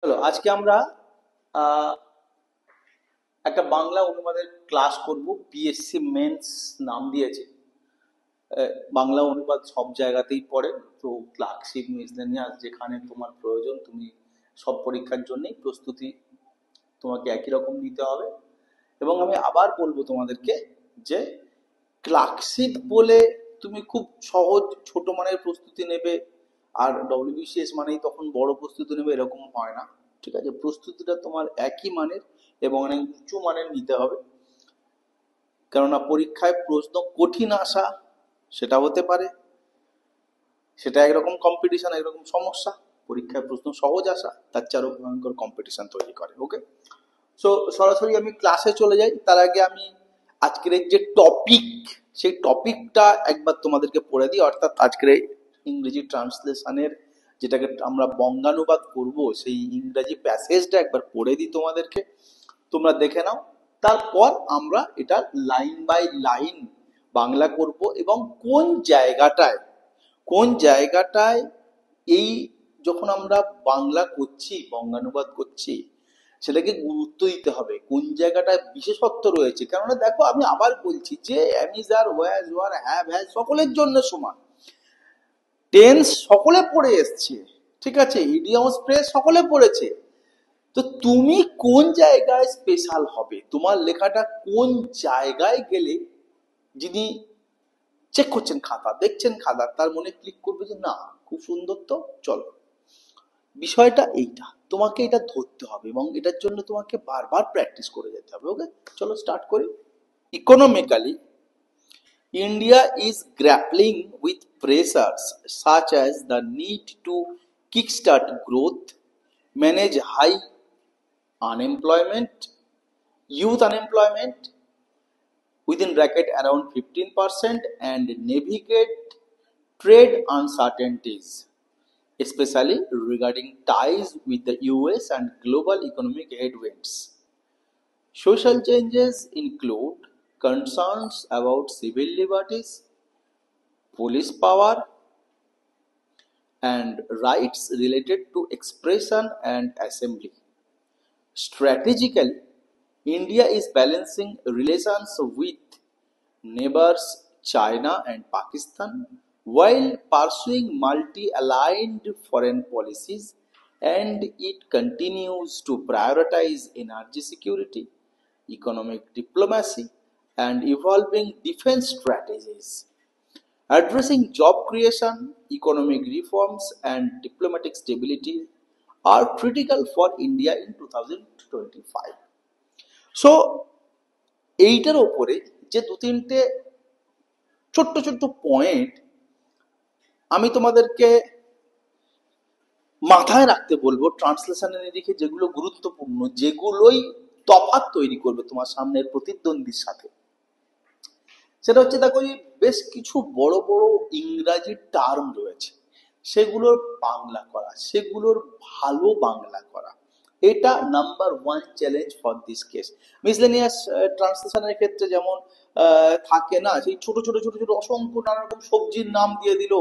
চলো আজকে আমরা আহ, একটা বাংলা অনুবাদের ক্লাস করব। বিএসসি মেন্স নাম দিয়েছে। বাংলা অনুবাদ সব জায়গাতেই পড়ে। তো ক্লার্কশিপ মিসলেনিয়াস যেখানে তোমার প্রয়োজন, তুমি সব পরীক্ষার জন্যই প্রস্তুতি তোমাকে একই রকম নিতে হবে। এবং আমি আবার বলবো তোমাদেরকে যে ক্লার্কশিপ বলে তুমি খুব সহজ ছোট মানের প্রস্তুতি নেবে আর ডব্লিউবিসিএস মানেই তখন বড় প্রস্তুতি নেবে, এরকম হয় না। ঠিক আছে, প্রস্তুতিটা তোমার একই মানের এবং অনেক উঁচু মানের নিতে হবে। কেননা পরীক্ষায় প্রশ্ন কঠিন আসা সেটা হতে পারে, সেটা একরকম কম্পিটিশন, একরকম সমস্যা। পরীক্ষায় প্রশ্ন সহজ আসা তার চেয়ে আরো ভয়ঙ্কর কম্পিটিশন তৈরি করে। ওকে, সো সরাসরি আমি ক্লাসে চলে যাই। তার আগে আমি আজকের এই যে টপিক, সেই টপিকটা একবার তোমাদেরকে পড়ে দিই। অর্থাৎ আজকের এই ইংরেজি ট্রান্সলেশনের যেটাকে আমরা বঙ্গানুবাদ করব, সেই ইংরেজি প্যাসেজটা একবার পড়ে দিই তোমাদেরকে, তোমরা দেখে নাও। তারপর আমরা এটা লাইন বাই লাইন বাংলা করব এবং কোন জায়গাটায় এই যখন আমরা বাংলা করছি, বঙ্গানুবাদ করছি, সেটাকে গুরুত্ব দিতে হবে। কোন জায়গাটায় বিশেষত্ব রয়েছে, কেননা দেখো আমি আবার বলছি যে am is are, was, were, have, has সকলের জন্য সমান। টেন্স সকলে পড়ে এসছে, ঠিক আছে, ইডিয়মস ফ্রেজ সকলে পড়েছে। তো তুমি কোন জায়গায় স্পেশাল হবে, তোমার লেখাটা কোন জায়গায় গেলে যিনি চেক করছেন খাতা, দেখছেন খাতা, তার মনে ক্লিক করবে যে না খুব সুন্দর, তো চলো। বিষয়টা এইটা, তোমাকে এটা ধরতে হবে এবং এটার জন্য তোমাকে বারবার প্র্যাকটিস করে যেতে হবে। ওকে, চলো স্টার্ট করি। Economically, India is grappling with pressures such as the need to kickstart growth, manage high unemployment, youth unemployment within bracket around 15%, and navigate trade uncertainties, especially regarding ties with the US and global economic headwinds. Social changes include concerns about civil liberties, police power, and rights related to expression and assembly. Strategically, India is balancing relations with neighbors China and Pakistan while pursuing multi aligned foreign policies, and it continues to prioritize energy security, economic diplomacy, and evolving defense strategies. Addressing job creation, economic reforms, and diplomatic stability are critical for India in 2025. So, এইটার ওপরে যে দু তিনটে ছোট্ট ছোট্ট point আমি তোমাদেরকে মাথায় রাখতে বলবো ট্রান্সলেশনের নিরিখে, যেগুলো গুরুত্বপূর্ণ, যেগুলোই তফাৎ তৈরি করবে তোমার সামনের প্রতিদ্বন্দ্বীর সাথে। সেটা হচ্ছে, দেখো এই বেশ কিছু বড় বড় ইংরাজি টার্ম রয়েছে, সেগুলোর বাংলা করা, সেগুলোর ভালো বাংলা করা, এটা number one challenge for this case. Miscellaneous ট্রান্সলেশনের ক্ষেত্রে যেমন থাকে না, সেই ছোট ছোট ছোট ছোট অসংখ্য নানা রকম সবজির নাম দিয়ে দিল,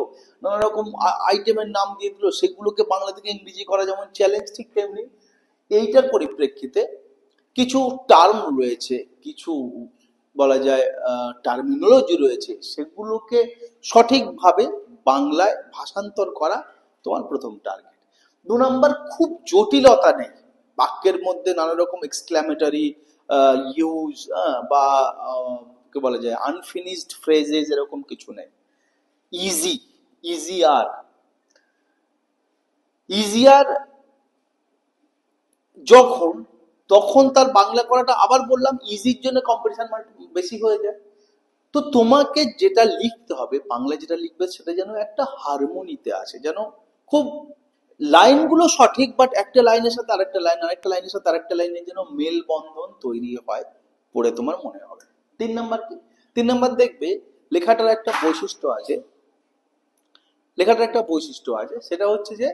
নানা রকম আইটেমের নাম দিয়ে দিল, সেগুলোকে বাংলা থেকে ইংরেজি করা যেমন চ্যালেঞ্জ, ঠিক তেমনি এইটার পরিপ্রেক্ষিতে কিছু টার্ম রয়েছে, কিছু বলা যায় টার্মিনোলজি রয়েছে, সেগুলোকে সঠিকভাবে বাংলায় ভাষান্তর করা তোমার প্রথম টার্গেট। দু নম্বর, খুব জটিলতা নেই বাক্যের মধ্যে, নানা রকম এক্সক্লামেটরি ইউজ বা কে বলা যায় আনফিনিশড ফ্রেজেস, এরকম কিছু নেই। ইজি, ইজিয়ার, ইজিয়ার যখন, তখন তার বাংলা করাটা, আবার বললাম, ইজির জন্য কম্পিটিশন বেশি হয়ে যায়। তো তোমাকে যেটা লিখতে হবে, বাংলায় যেটা লিখবে, সেটা যেন একটা হারমোনিতে আসে, যেন খুব লাইনগুলো সঠিক, বাট একটা লাইনের সাথে আরেকটা লাইন, আরেকটা লাইনের সাথে আরেকটা লাইনের যেন মেলবন্ধন তৈরি হয়, পড়ে তোমার মনে হবে। তিন নাম্বার কি? তিন নাম্বার দেখবে লেখাটার একটা বৈশিষ্ট্য আছে, সেটা হচ্ছে যে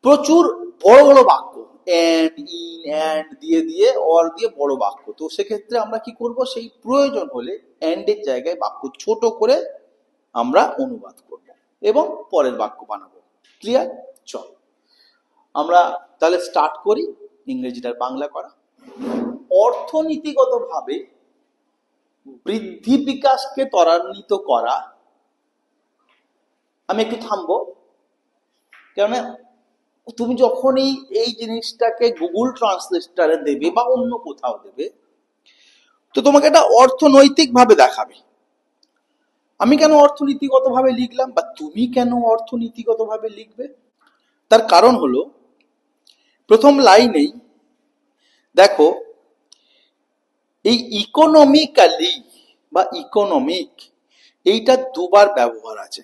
প্রচুর বড় বড় বাক্য, অ্যান্ড, ইন, অ্যান্ড দিয়ে দিয়ে, অর দিয়ে বড় বাক্য। তো সেক্ষেত্রে আমরা কি করব, সেই প্রয়োজন হলে অ্যান্ড এর জায়গায় বাক্য ছোট করে আমরা অনুবাদ করব এবং পরের বাক্য বানাবো। ক্লিয়ার? চল আমরা তাহলে স্টার্ট করি ইংরেজিটার বাংলা করা। অর্থনীতিগতভাবে বৃদ্ধি বিকাশকে ত্বরান্বিত করা। আমি একটু থামবো, কেননা তুমি যখনই এই জিনিসটাকে গুগল ট্রান্সলেটরে দেবে বা অন্য কোথাও দেবে, তো তোমাকে এটা অর্থনৈতিক ভাবে দেখাবে। আমি কেন অর্থনীতিগত ভাবে লিখলাম বা তুমি কেন অর্থনীতিগত ভাবে লিখবে, তার কারণ হলো প্রথম লাইনেই দেখো এই ইকোনমিক্যালি বা ইকোনমিক এইটা দুবার ব্যবহার আছে।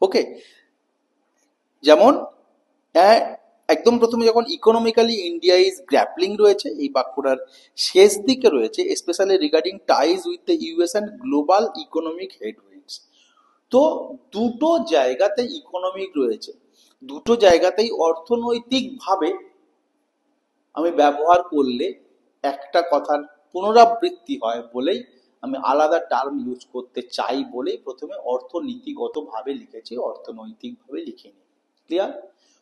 ওকে, যেমন একদম প্রথমে যখন ইকোনমিক্যালি ইন্ডিয়া ইজ গ্র্যাপলিং রয়েছে, এই বাক্যটার শেষ দিকে রয়েছে specially regarding ties with the US and global economic headwinds. তো দুটো জায়গাতে ইকোনমিক রয়েছে, দুটো জায়গাতেই অর্থনৈতিকভাবে আমি ব্যবহার করলে একটা কথার পুনরাবৃত্তি হয় বলেই আমি আলাদা টার্ম ইউজ করতে চাই বলেই প্রথমে অর্থনীতিগতভাবে লিখেছি, অর্থনৈতিকভাবে লিখিনি। ক্লিয়ার?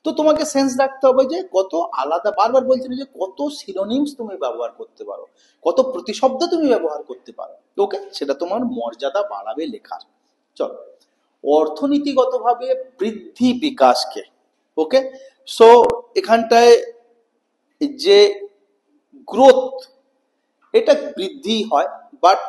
তো তোমাকে সেন্স রাখতে হবে যে কত আলাদা, বারবার বলছি যে কত সিনোনিমস তুমি ব্যবহার করতে পারো, কত প্রতিশব্দ তুমি ব্যবহার করতে পারো। ওকে, সেটা তোমার মর্যাদা বাড়াবে লেখার। চলো, অর্থনীতিগতভাবে বৃদ্ধি বিকাশকে। ওকে, সো এখানটায় যে গ্রোথ, এটা বৃদ্ধি হয়, বাট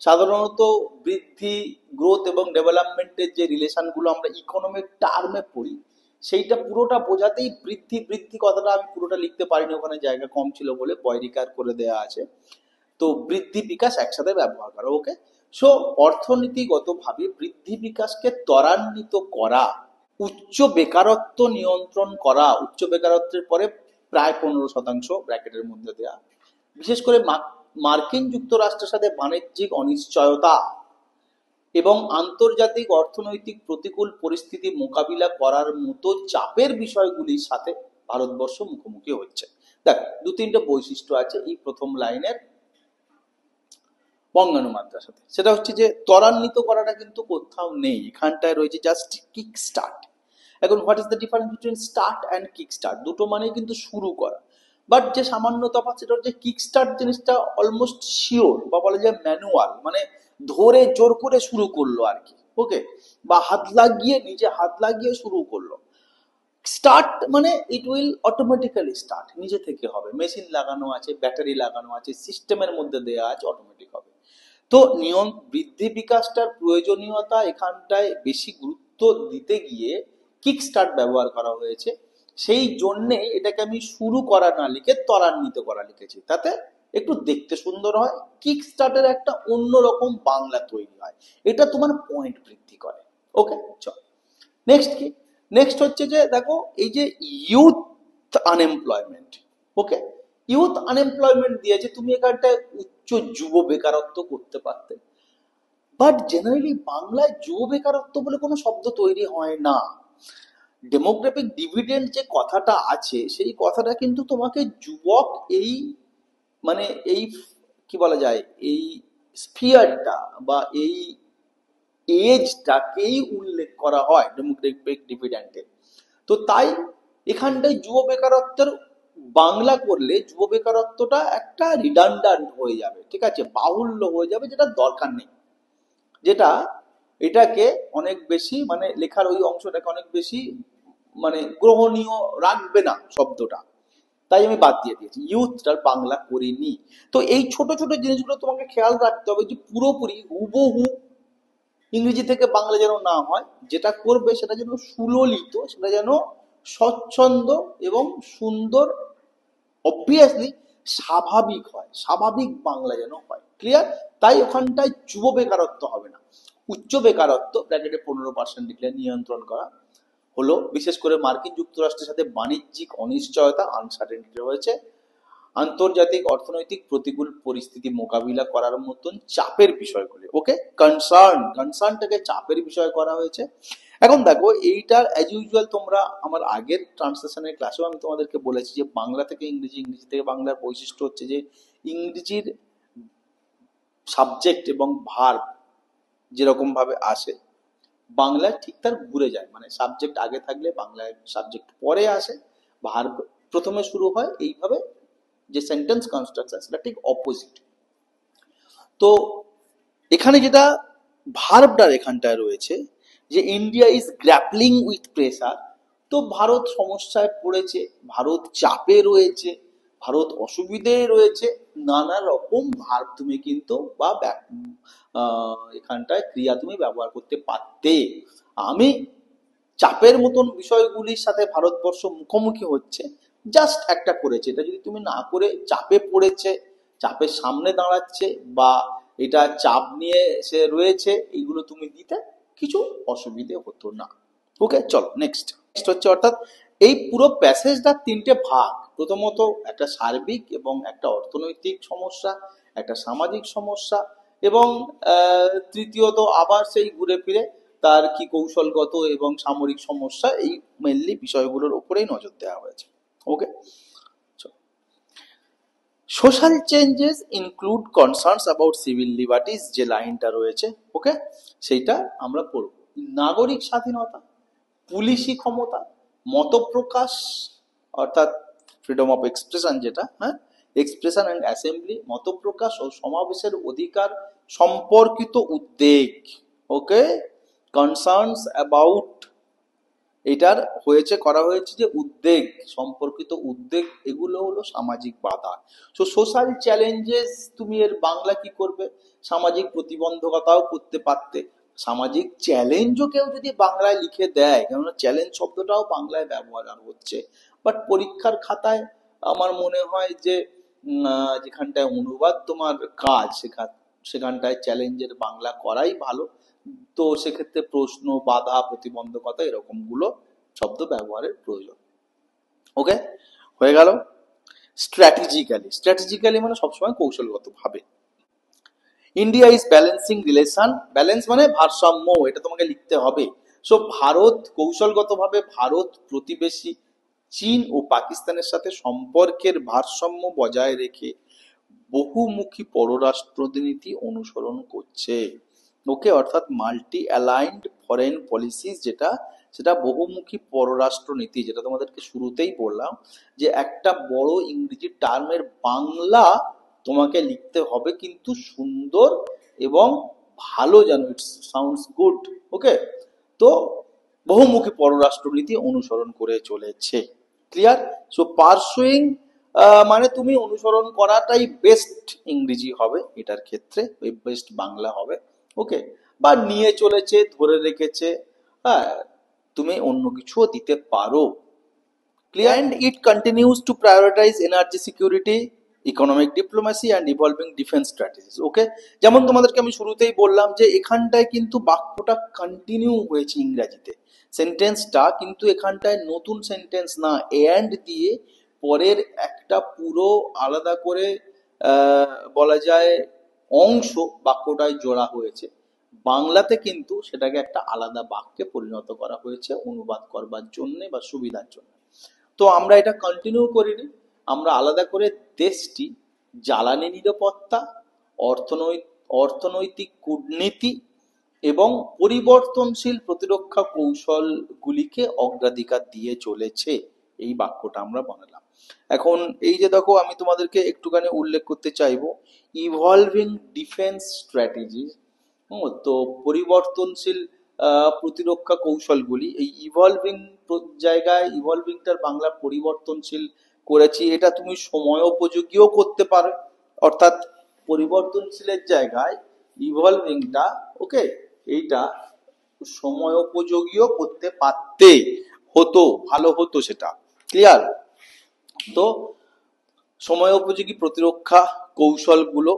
সাধারণত বৃদ্ধি, গ্রোথ এবং ডেভেলপমেন্টের যে রিলেশনগুলো আমরা ইকোনমিক টার্মে পড়ি, সেইটা পুরোটা বোঝাতেই বৃদ্ধি বৃদ্ধি কথাটা আমি পুরোটা লিখতে পারিনি, ওখানে জায়গা কম ছিল বলে বয়রিকার করে দেয়া আছে। তো বৃদ্ধি বিকাশ একসাথে ব্যবহার করা। ওকে, সো অর্থনীতিগতভাবে বৃদ্ধি বিকাশকে ত্বরান্বিত করা, উচ্চ বেকারত্ব নিয়ন্ত্রণ করা, উচ্চ বেকারত্বের পরে প্রায় 15% ব্র্যাকেটের মধ্যে দেয়া, বিশেষ করে মার্কিন যুক্তরাষ্ট্রের সাথে বাণিজ্যিক অনিশ্চয়তা এবং আন্তর্জাতিক অর্থনৈতিক প্রতিকূল পরিস্থিতি মোকাবিলা করার মতো চাপের বিষয়গুলির সাথে ভারতবর্ষ মুখোমুখি হচ্ছে। দেখো, দু তিনটে বৈশিষ্ট্য আছে এই প্রথম লাইনের বঙ্গানুমাত্রার সাথে। সেটা হচ্ছে যে ত্বরান্বিত করাটা কিন্তু কোথাও নেই, এখানটায় রয়েছে জাস্ট কিক স্টার্ট। এখন what is the difference between start and kick start? দুটো মানে কিন্তু শুরু করা, বাট যে সামান্য তফাৎ সেটা হচ্ছে কিক স্টার্ট জিনিসটা অলমোস্ট শিওর বা বলা যায় ম্যানুয়াল, মানে ধরে জোর করে শুরু করলো আর কি। ওকে, বা হাত লাগিয়ে, নিজে হাত লাগিয়ে শুরু করলো। স্টার্ট মানে ইট উইল অটোমেটিক্যালি স্টার্ট, নিজে থেকে হবে, মেশিন লাগানো আছে, ব্যাটারি লাগানো আছে, সিস্টেমের মধ্যে দেয়া আছে, অটোমেটিক হবে। তো নিয়ম বৃদ্ধি বিকাশটার প্রয়োজনীয়তা এখানটায় বেশি গুরুত্ব দিতে গিয়ে কিক স্টার্ট ব্যবহার করা হয়েছে, সেই জন্যে এটাকে আমি শুরু করা না লিখে ত্বরান্বিত করা লিখেছি, তাতে একটু দেখতে সুন্দর হয়, কিক স্টার্টের একটা অন্যরকম বাংলা তৈরি হয়, এটা তোমার পয়েন্ট বৃদ্ধি করে। ওকে, চল নেক্সট কি, নেক্সট হচ্ছে যে দেখো এই যে ইউথ আনএমপ্লয়মেন্ট। ওকে, ইউথ আনএমপ্লয়মেন্ট দিয়েছে, তুমি এখানটায় উচ্চ যুব বেকারত্ব করতে পারতে, বাট জেনারেলি বাংলায় যুব বেকারত্ব বলে কোনো শব্দ তৈরি হয় না। ডেমোগ্রাফিক ডিভিডেন্ড যে কথাটা আছে, সেই কথাটা কিন্তু তোমাকে যুবক এই মানে এই কি বলা যায়, এই স্ফিয়ারটা বা এই এজটাকেই উল্লেখ করা হয় ডেমোগ্রাফিক ডিভিডেন্ডে। তো তাই এখানটায় যুব বেকারত্বের বাংলা করলে যুব বেকারত্বটা একটা রিডান্ডান্ট হয়ে যাবে, ঠিক আছে, বাহুল্য হয়ে যাবে, যেটা দরকার নেই, যেটা এটাকে অনেক বেশি মানে লেখার ওই অংশটাকে অনেক বেশি মানে গ্রহণীয় রাখবে না শব্দটা, তাই আমি বাদ দিয়ে দিয়েছি, ইউথটার বাংলা করিনি। তো এই ছোট ছোট জিনিসগুলো তোমাকে খেয়াল রাখতে হবে যে পুরোপুরি হুবহু ইংরেজি থেকে বাংলা যেন না হয়, যেটা করবে সেটা যেন সুললিত, সেটা যেন স্বচ্ছন্দ এবং সুন্দর, অবভিয়াসলি স্বাভাবিক হয়, স্বাভাবিক বাংলা যেন হয়। ক্লিয়ার? তাই ওখানটায় যুব বেকারত্ব হবে না, উচ্চ বেকারত্ব ব্র্যাকেটে 15% লিখলে নিয়ন্ত্রণ করা হলো, বিশেষ করে মার্কিন যুক্তরাষ্ট্রের সাথে বাণিজ্যিক অনিশ্চয়তা, আনসার্টেনিটি রয়েছে, আন্তর্জাতিক অর্থনৈতিক প্রতিকূল পরিস্থিতি মোকাবিলা করার মতন চাপের বিষয়গুলি। ওকে, কনসার্নটাকে চাপের বিষয় করা হয়েছে। এখন দেখো এইটার অ্যাজ ইউজুয়াল তোমরা আমার আগের ট্রান্সলেশনের ক্লাসেও আমি তোমাদেরকে বলেছি যে বাংলা থেকে ইংরেজি, ইংরেজি থেকে বাংলার বৈশিষ্ট্য হচ্ছে যে ইংরেজির সাবজেক্ট এবং ভার্ব যেরকম ভাবে আসে, বাংলায় ঠিক তার ঘুরে যায়, মানে সাবজেক্ট আগে থাকলে বাংলায় সাবজেক্ট পরে আসে, ভার্ব প্রথমে শুরু হয় এইভাবে, যে সেন্টেন্স কনস্ট্রাকশন সেটা ঠিক অপোজিট। তো এখানে যেটা ভার্বটার এখানটায় রয়েছে যে India is grappling with pressure, তো ভারত সমস্যায় পড়েছে, ভারত চাপে রয়েছে, ভারত অসুবিধে রয়েছে, নানা রকম ভার্ব তুমি কিন্তু বা এখানটায় ক্রিয়া তুমি ব্যবহার করতে পারতে। আমি চাপের মতন বিষয়গুলির সাথে ভারতবর্ষ মুখোমুখি হচ্ছে, জাস্ট একটা করেছে, এটা যদি তুমি না করে চাপে পড়েছে, চাপের সামনে দাঁড়াচ্ছে, বা এটা চাপ নিয়ে সে রয়েছে, এইগুলো তুমি দিতে কিছু অসুবিধে হতো না। ওকে, চলো নেক্সট। নেক্সট হচ্ছে, অর্থাৎ এই পুরো প্যাসেজটার তিনটে ভাগ, প্রথমত একটা সার্বিক এবং একটা অর্থনৈতিক সমস্যা, একটা সামাজিক সমস্যা, এবং তৃতীয়ত আবার সেই ঘুরে ফিরে তার কি কৌশলগত এবং সামরিক সমস্যা, এই মেনলি বিষয়গুলোর উপরেই নজর দেওয়া হয়েছে। Okay, social changes include concerns about civil liberties, যে লাইনটা রয়েছে, ওকে, সেইটা আমরা পড়ব। নাগরিক স্বাধীনতা, পুলিশি ক্ষমতা, মতপ্রকাশ অর্থাৎ ফ্রিডম অফ এক্সপ্রেশন, যেটা হ্যাঁ, এক্সপ্রেশন অ্যান্ড অ্যাসেম্বলি, মতপ্রকাশ ও সমাবেশের অধিকার সম্পর্কিত উদ্বেগ। ওকে, কনসার্নস অ্যাবাউট, এটার করা হয়েছে যে উদ্বেগ, সম্পর্কিত উদ্বেগ, এগুলো হলো সামাজিক বাধা। তো সোশ্যাল চ্যালেঞ্জেস, তুমি এর বাংলা কি করবে? সামাজিক প্রতিবন্ধকতাও করতে পারতে। সামাজিক চ্যালেঞ্জও কেউ যদি বাংলায় লিখে দেয়, কেননা চ্যালেঞ্জ শব্দটাও বাংলায় ব্যবহার হচ্ছে, বাট পরীক্ষার খাতায় আমার মনে হয় যে যেখানটায় অনুবাদ তোমার কাজ, সেখানটায় চ্যালেঞ্জের বাংলা করাই ভালো। তো সেক্ষেত্রে প্রশ্ন, বাধা, প্রতিবন্ধকতা, এরকম গুলো শব্দ ব্যবহারের প্রয়োজন। ওকে, হয়ে গেল। স্ট্র্যাটেজিক্যালি মানে সবসময় কৌশলগত ভাবে। India is balancing relation, balance মানে ভারসাম্য, এটা তোমাকে লিখতে হবে। সো ভারত কৌশলগতভাবে ভারত প্রতিবেশী চীন ও পাকিস্তানের সাথে সম্পর্কের ভারসাম্য বজায় রেখে বহুমুখী পররাষ্ট্রনীতি অনুসরণ করছে। ওকে, অর্থাৎ মাল্টি অ্যালাইন্ড ফরেন পলিসি, যেটা সেটা বহুমুখী পররাষ্ট্রনীতি, যেটা তোমাদেরকে শুরুতেই বললাম যে একটা বড় ইংরেজি টার্মের বাংলা তোমাকে লিখতে হবে কিন্তু সুন্দর এবং ভালো, যেন ইট সাউন্ডস গুড। ওকে, তো বহুমুখী পররাষ্ট্রনীতি অনুসরণ করে চলেছে। ক্লিয়ার? সো পারসুইং মানে তুমি অনুসরণ করাটাই বেস্ট ইংরেজি হবে এটার ক্ষেত্রে, বেস্ট বাংলা হবে। ওকে, বা নিয়ে চলেছে, ধরে রেখেছে, হ্যাঁ, তুমি অন্য কিছুও দিতে পারো। Clear? And it continues to prioritise energy security, economic diplomacy and evolving defence strategies. Okay, যেমন তোমাদেরকে আমি শুরুতেই বললাম যে এখানটায় কিন্তু বাক্যটা কন্টিনিউ হয়েছে ইংরাজিতে, সেন্টেন্সটা কিন্তু এখানটায় নতুন সেন্টেন্স না, অ্যান্ড দিয়ে পরের একটা পুরো আলাদা করে বলা যায় অংশ বাক্যটায় জোড়া হয়েছে। বাংলাতে কিন্তু সেটাকে একটা আলাদা বাক্যে পরিণত করা হয়েছে অনুবাদ করবার জন্য বা সুবিধার জন্য। তো আমরা এটা কন্টিনিউ করিনি, আমরা আলাদা করে দেশটি জ্বালানি নিরাপত্তা, অর্থনৈতিক কূটনীতি এবং পরিবর্তনশীল প্রতিরক্ষা কৌশলগুলিকে অগ্রাধিকার দিয়ে চলেছে, এই বাক্যটা আমরা বানালাম। এখন এই যে দেখো, আমি তোমাদেরকে একটুখানি উল্লেখ করতে চাইবো ইভলভিং ডিফেন্স স্ট্র্যাটেজি। তো পরিবর্তনশীল প্রতিরক্ষা কৌশলগুলি, এই ইভলভিং জায়গায় ইভলভিংটার বাংলা পরিবর্তনশীল করেছি, এটা তুমি সময় উপযোগীও করতে পারো, অর্থাৎ পরিবর্তনশীলের জায়গায় ইভলভিংটা, ওকে, এইটা সময় উপযোগীও করতে পারতে, হতো, ভালো হতো সেটা। ক্লিয়ার? তো সময় উপযোগী প্রতিরক্ষা কৌশলগুলো,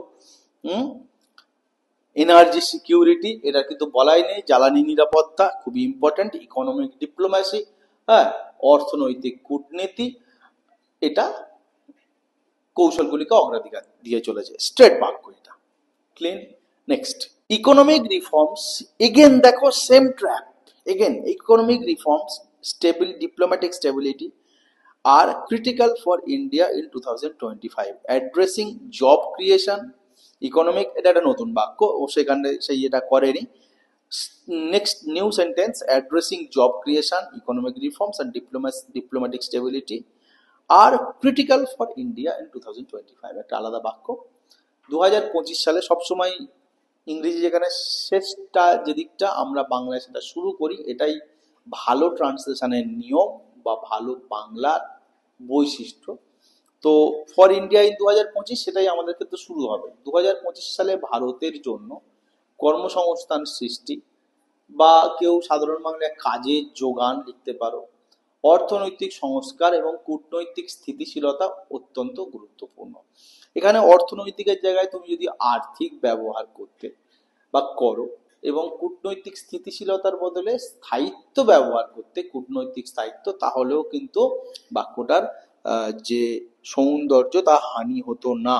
এনার্জি সিকিউরিটি, এটা কিন্তু বলাই নেই, জ্বালানি নিরাপত্তা খুবই ইম্পর্টেন্ট, ইকোনমিক ডিপ্লোম্যাসি, হ্যাঁ, অর্থনৈতিক কূটনীতি, এটা কৌশলগুলিকে অগ্রাধিকার দিয়ে চলেছে। স্ট্রেট বাক্য এটা। Clean? Next, economic reforms, again দেখো same trap, again economic reforms, diplomatic stability are critical for India in 2025, addressing job creation, economic, এটা একটা নতুন বাক্য, ও সেখানে সেই এটা করেনি। Next new sentence, addressing job creation, economic reforms and diplomatic stability আর ক্রিটিক্যাল ফর ইন্ডিয়া ইন 2025, একটা আলাদা বাক্য। 2025 সালে সবসময় ইংরেজি যেখানে শেষটা যেদিকটা, আমরা বাংলায় সেটা শুরু করি, এটাই ভালো ট্রান্সলেশনের নিয়ম বা ভালো বাংলার বৈশিষ্ট্য। তো ফর ইন্ডিয়া ইন 2025 সেটাই আমাদের ক্ষেত্রে শুরু হবে। 2025 সালে ভারতের জন্য কর্মসংস্থান সৃষ্টি, বা কেউ সাধারণ বাংলায় কাজের যোগান লিখতে পারো, অর্থনৈতিক সংস্কার এবং কূটনৈতিক স্থিতিশীলতা অত্যন্ত গুরুত্বপূর্ণ। এখানে অর্থনৈতিকের জায়গায় তুমি যদি আর্থিক ব্যবহার করতে বা করো, এবং কূটনৈতিক স্থিতিশীলতার বদলে স্থায়িত্ব ব্যবহার করতে, কূটনৈতিক স্থায়িত্ব, তাহলেও কিন্তু বাক্যটার যে সৌন্দর্য তা হানি হতো না।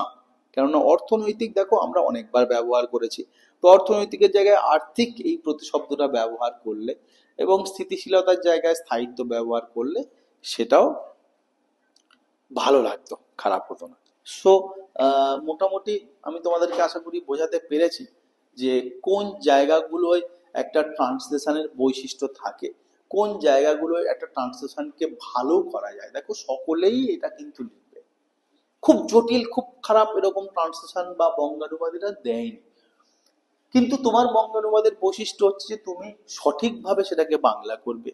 কেননা অর্থনৈতিক দেখো আমরা অনেকবার ব্যবহার করেছি, তো অর্থনৈতিকের জায়গায় আর্থিক এই প্রতিশব্দটা ব্যবহার করলে এবং স্থিতিশীলতার জায়গায় স্থায়িত্ব ব্যবহার করলে সেটাও ভালো লাগতো, খারাপ হতো না। সো মোটামুটি আমি তোমাদেরকে আশা করি বোঝাতে পেরেছি যে কোন জায়গাগুলোয় একটা ট্রান্সলেশনের বৈশিষ্ট্য থাকে, কোন জায়গাগুলোয় একটা ট্রান্সলেশনকে ভালো করা যায়। দেখো সকলেই এটা কিন্তু লিখবে, খুব জটিল খুব খারাপ এরকম ট্রান্সলেশন বা বঙ্গানুবাদীরা দেয়নি। কিন্তু তোমার বঙ্গানুবাদের বৈশিষ্ট্য হচ্ছে যে তুমি সঠিকভাবে সেটাকে বাংলা করবে,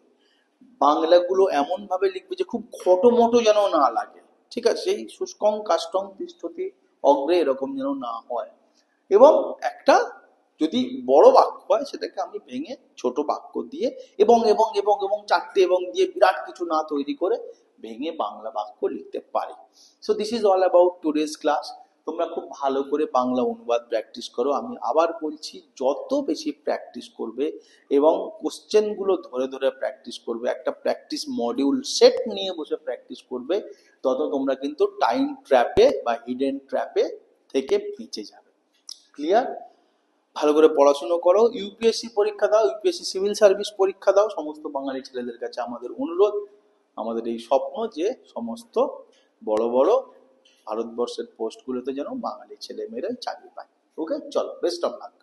বাংলাগুলো এমন ভাবে লিখবে যে খুব খটোমটো যেন না লাগে, ঠিক আছে, সেই শুষ্কং কাষ্টং তিষ্ঠতি অগ্রে এরকম যেন না হয়। এবং একটা যদি বড় বাক্য হয় সেটাকে আমি ভেঙে ছোট বাক্য দিয়ে এবং এবং এবং এবং চারটে এবং দিয়ে বিরাট কিছু না তৈরি করে ভেঙে বাংলা বাক্য লিখতে পারি। So this is all about today's class. তোমরা খুব ভালো করে বাংলা অনুবাদ প্র্যাকটিস করো। আমি আবার বলছি, যত বেশি প্র্যাকটিস করবে এবং কোশ্চেনগুলো ধরে ধরে প্র্যাকটিস করবে, একটা প্র্যাকটিস মডিউল সেট নিয়ে বসে প্র্যাকটিস করবে, তত তোমরা কিন্তু টাইম ট্র্যাপে বা হিডেন ট্র্যাপে থেকে বেঁচে যাবে। ক্লিয়ার? ভালো করে পড়াশুনো করো, ইউপিএসসি পরীক্ষা দাও, ইউপিএসসি সিভিল সার্ভিস পরীক্ষা দাও। সমস্ত বাঙালি ছেলেদের কাছে আমাদের অনুরোধ, আমাদের এই স্বপ্ন যে সমস্ত বড় বড় ভারতবর্ষের পোস্টগুলোতে যেন বাঙালি ছেলে মেয়েরা চাকরি পায়। ওকে, চলো, বেস্ট অফ লাক।